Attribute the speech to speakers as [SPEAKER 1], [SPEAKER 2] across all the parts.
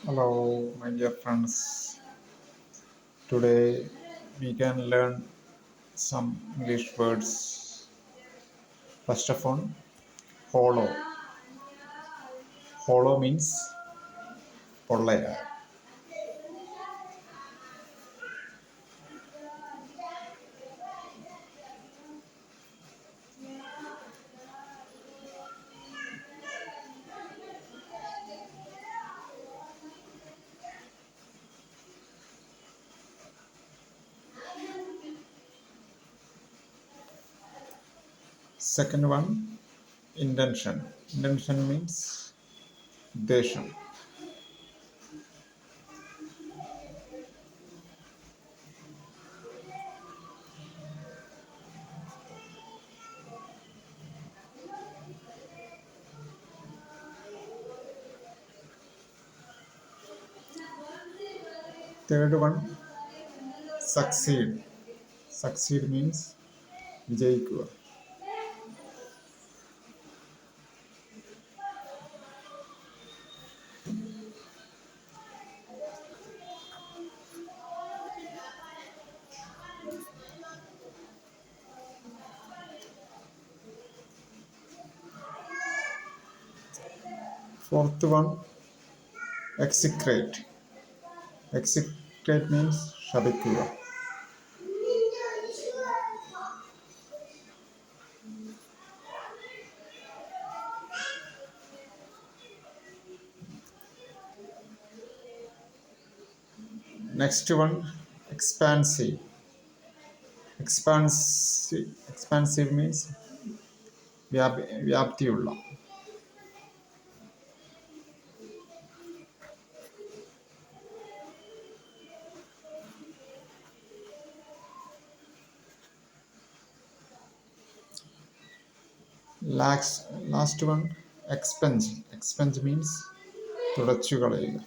[SPEAKER 1] Hello, my dear friends. Today we can learn some English words. First of all, hollow. Hollow means പൊള്ളയ. Second one, intention. Intention means ഉദ്ദേശം. Third one, succeed. Succeed means വിജയിക്കുക. Fourth one, execrate. Execrate means ശപിക്കുക. Next one, expansive. Expansive means വ്യാപ്തിയുള്ള. Last one, expunge. Expunge means തുടച്ചു കളയുക.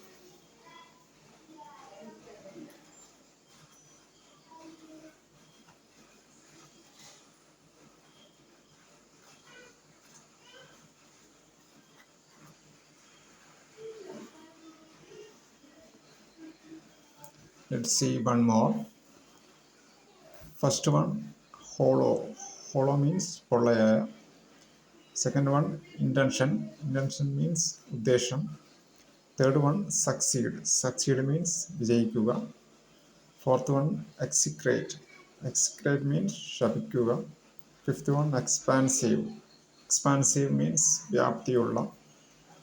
[SPEAKER 1] Let's see one more. First one, hollow. Hollow means പൊള്ളയായ. Second one, intention. Intention means ഉദ്ദേശം. Third one, succeed. Succeed means വിജയിക്കുക. Fourth one, execrate. Execrate means ശപിക്കുക. Fifth one, expansive. Expansive means വ്യാപ്തിയുള്ള.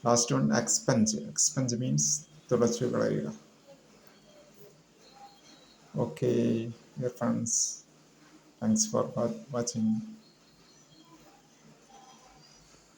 [SPEAKER 1] Last one, expunge. Expunge means തുടച്ചു കളയുക. Okay, dear friends, thanks for watching.